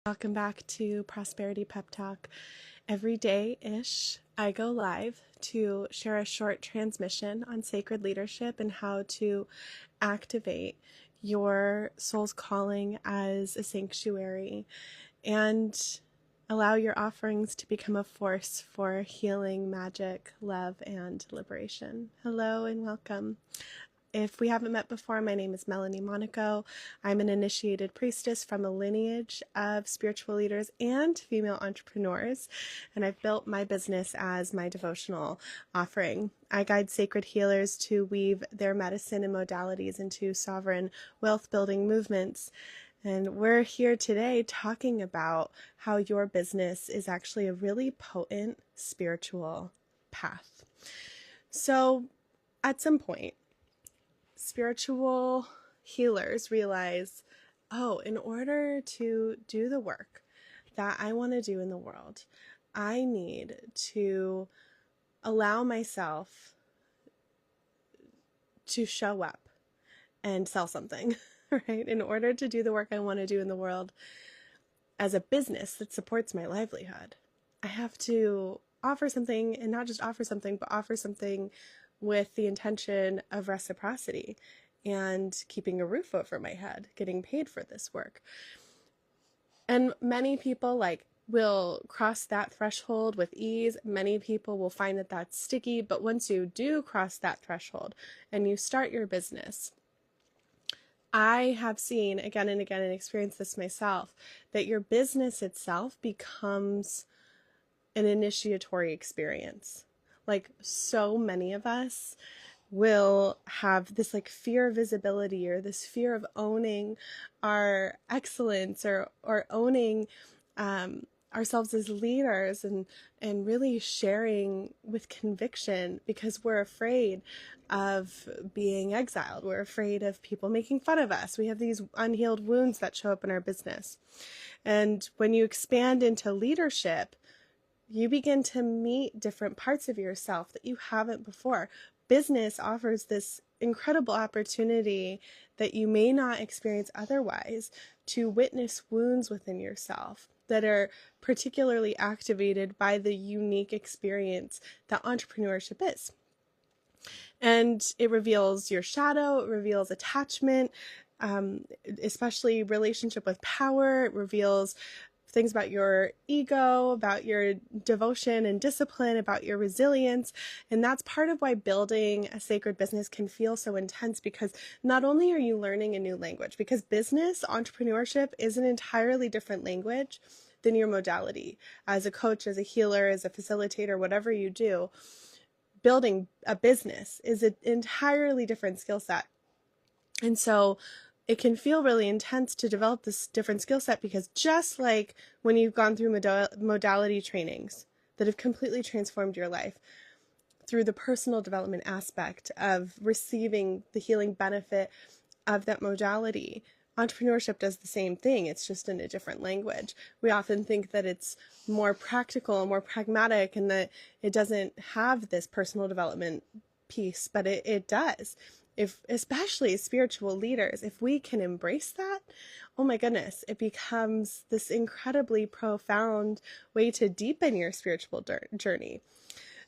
Welcome back to Prosperity Pep Talk. Every day-ish, I go live to share a short transmission on sacred leadership and how to activate your soul's calling as a sanctuary and allow your offerings to become a force for healing, magic, love, and liberation. Hello and welcome. If we haven't met before, my name is Melanie Monaco. I'm an initiated priestess from a lineage of spiritual leaders and female entrepreneurs, and I've built my business as my devotional offering. I guide sacred healers to weave their medicine and modalities into sovereign wealth-building movements. And we're here today talking about how your business is actually a really potent spiritual path. So at some point, spiritual healers realize, in order to do the work that I want to do in the world, I need to allow myself to show up and sell something, right? In order to do the work I want to do in the world as a business that supports my livelihood, I have to offer something, and not just offer something, but offer something with the intention of reciprocity and keeping a roof over my head, getting paid for this work. And many people will cross that threshold with ease. Many people will find that that's sticky, but once you do cross that threshold and you start your business, I have seen again and again and experienced this myself, that your business itself becomes an initiatory experience. So many of us will have this fear of visibility, or this fear of owning our excellence, or owning ourselves as leaders, and really sharing with conviction, because we're afraid of being exiled. We're afraid of people making fun of us. We have these unhealed wounds that show up in our business. And when you expand into leadership, you begin to meet different parts of yourself that you haven't before. Business offers this incredible opportunity that you may not experience otherwise, to witness wounds within yourself that are particularly activated by the unique experience that entrepreneurship is. And it reveals your shadow, it reveals attachment, especially relationship with power. It reveals things about your ego, about your devotion and discipline, about your resilience. And that's part of why building a sacred business can feel so intense, because not only are you learning a new language, because business, entrepreneurship is an entirely different language than your modality. As a coach, as a healer, as a facilitator, whatever you do, building a business is an entirely different skill set. And so it can feel really intense to develop this different skill set, because just like when you've gone through modality trainings that have completely transformed your life through the personal development aspect of receiving the healing benefit of that modality, entrepreneurship does the same thing. It's just in a different language. We often think that it's more practical and more pragmatic, and that it doesn't have this personal development piece, but it does. Especially spiritual leaders, if we can embrace that, oh my goodness, it becomes this incredibly profound way to deepen your spiritual journey.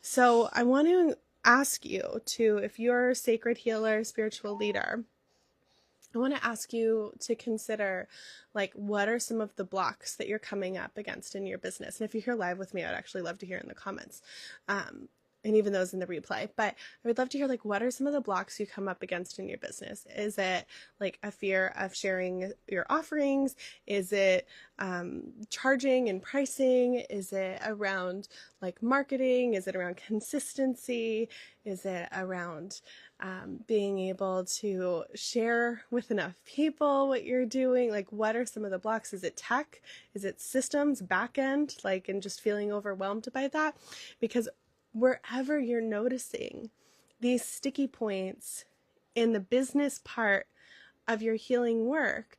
So I want to ask you to, if you're a sacred healer, spiritual leader, I want to ask you to consider, what are some of the blocks that you're coming up against in your business? And if you're here live with me, I'd actually love to hear in the comments. And even those in the replay, but I would love to hear, what are some of the blocks you come up against in your business? Is it a fear of sharing your offerings? Is it charging and pricing? Is it around marketing? Is it around consistency? Is it around being able to share with enough people what you're doing? What are some of the blocks? Is it tech? Is it systems, back end, and just feeling overwhelmed by that? Because wherever you're noticing these sticky points in the business part of your healing work,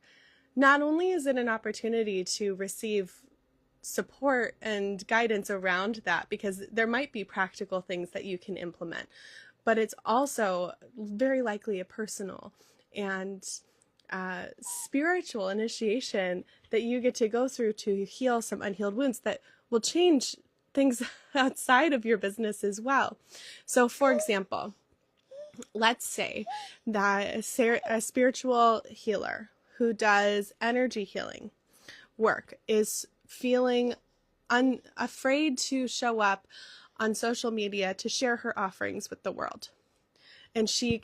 not only is it an opportunity to receive support and guidance around that, because there might be practical things that you can implement, but it's also very likely a personal and spiritual initiation that you get to go through to heal some unhealed wounds that will change things outside of your business as well. So, for example, let's say that a spiritual healer who does energy healing work is feeling afraid to show up on social media to share her offerings with the world. And she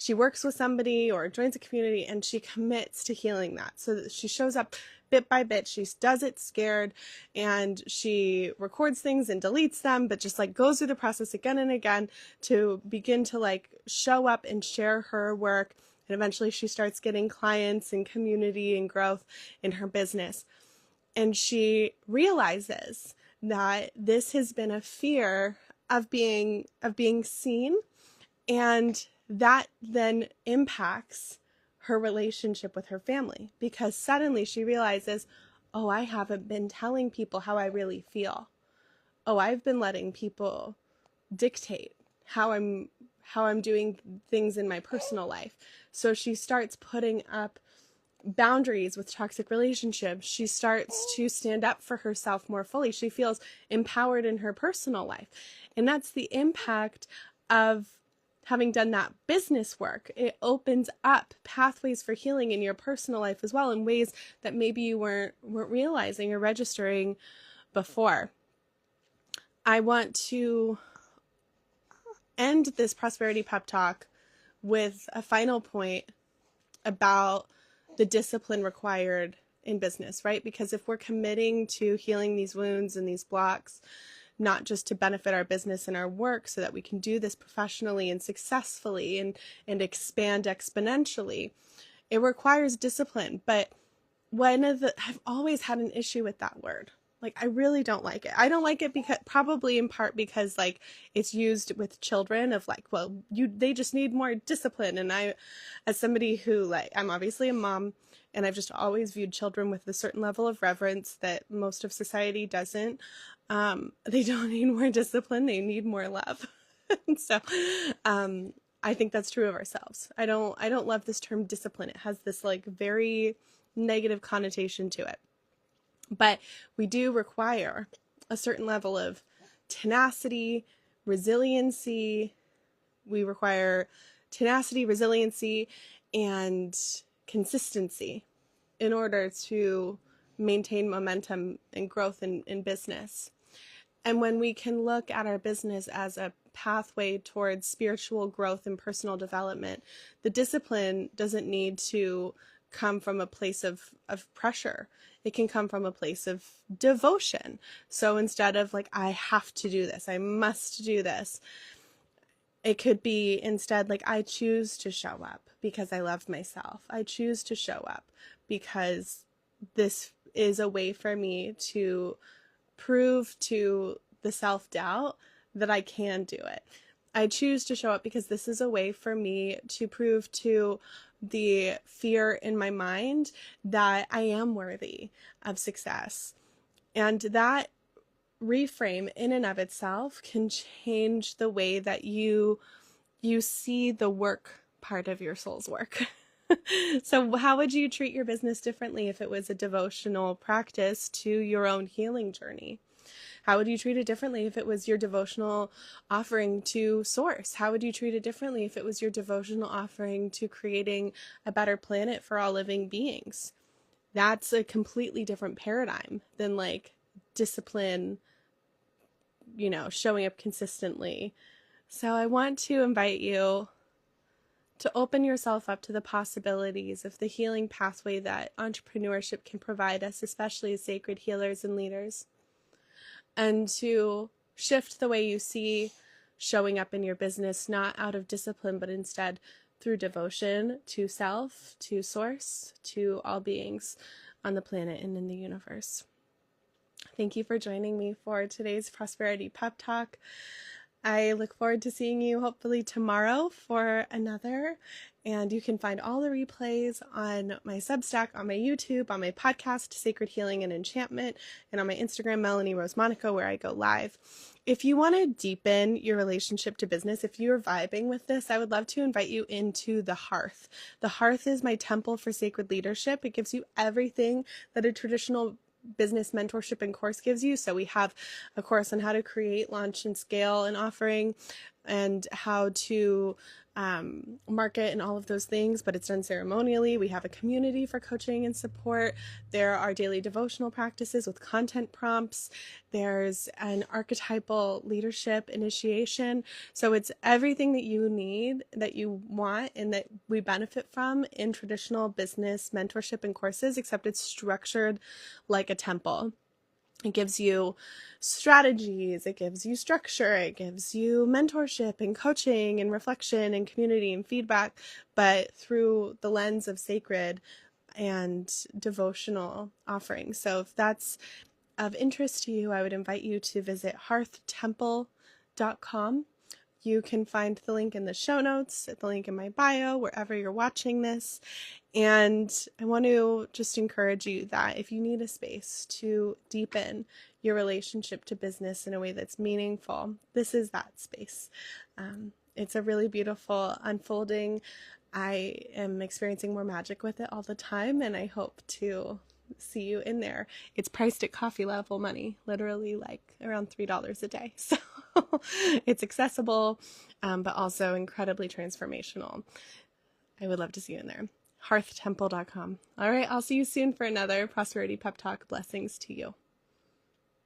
works with somebody or joins a community, and she commits to healing that. So that she shows up bit by bit. She does it scared, and she records things and deletes them, but just like goes through the process again and again to begin to like show up and share her work. And eventually she starts getting clients and community and growth in her business. And she realizes that this has been a fear of being seen, and that then impacts her relationship with her family, because suddenly she realizes, oh, I haven't been telling people how I really feel. Oh, I've been letting people dictate how I'm doing things in my personal life. So she starts putting up boundaries with toxic relationships. She starts to stand up for herself more fully. She feels empowered in her personal life. And that's the impact of having done that business work. It opens up pathways for healing in your personal life as well, in ways that maybe you weren't realizing or registering before. I want to end this Prosperity Pep Talk with a final point about the discipline required in business, right? Because if we're committing to healing these wounds and these blocks, not just to benefit our business and our work so that we can do this professionally and successfully and expand exponentially, it requires discipline. But I've always had an issue with that word. Like, I really don't like it. I don't like it because probably in part because like it's used with children of like, well, they just need more discipline. And I, as somebody who like, I'm obviously a mom, and I've just always viewed children with a certain level of reverence that most of society doesn't. They don't need more discipline. They need more love. So, I think that's true of ourselves. I don't love this term discipline. It has this like very negative connotation to it. But we do require a certain level of tenacity, resiliency. We require tenacity, resiliency, and consistency in order to maintain momentum and growth in business. And when we can look at our business as a pathway towards spiritual growth and personal development, the discipline doesn't need to come from a place of pressure. It can come from a place of devotion. So instead of like, I have to do this, I must do this, it could be instead like, I choose to show up because I love myself. I choose to show up because this is a way for me to prove to the self-doubt that I can do it. I choose to show up because this is a way for me to prove to the fear in my mind that I am worthy of success. And that reframe in and of itself can change the way that you see the work part of your soul's work. So how would you treat your business differently if it was a devotional practice to your own healing journey? How would you treat it differently if it was your devotional offering to Source? How would you treat it differently if it was your devotional offering to creating a better planet for all living beings? That's a completely different paradigm than like discipline, showing up consistently. So I want to invite you to open yourself up to the possibilities of the healing pathway that entrepreneurship can provide us, especially as sacred healers and leaders, and to shift the way you see showing up in your business, not out of discipline, but instead through devotion to self, to Source, to all beings on the planet and in the universe. Thank you for joining me for today's Prosperity Pep Talk. I look forward to seeing you hopefully tomorrow for another. And you can find all the replays on my Substack, on my YouTube, on my podcast, Sacred Healing and Enchantment, and on my Instagram, Melanie Rose Monaco, where I go live. If you want to deepen your relationship to business, if you're vibing with this, I would love to invite you into the Hearth. The Hearth is my temple for sacred leadership. It gives you everything that a traditional business mentorship and course gives you. So we have a course on how to create, launch, and scale an offering, and how to market and all of those things, but it's done ceremonially. We have a community for coaching and support. There are daily devotional practices with content prompts. There's an archetypal leadership initiation. So it's everything that you need, that you want, and that we benefit from in traditional business mentorship and courses, except it's structured like a temple. It gives you strategies, it gives you structure, it gives you mentorship and coaching and reflection and community and feedback, but through the lens of sacred and devotional offerings. So if that's of interest to you, I would invite you to visit hearthtemple.com. You can find the link in the show notes, the link in my bio, wherever you're watching this. And I want to just encourage you that if you need a space to deepen your relationship to business in a way that's meaningful, this is that space. It's a really beautiful unfolding. I am experiencing more magic with it all the time, and I hope to see you in there. It's priced at coffee level money, literally like around $3 a day. So it's accessible, but also incredibly transformational. I would love to see you in there. hearthtemple.com. All right, I'll see you soon for another Prosperity Pep Talk. Blessings to you.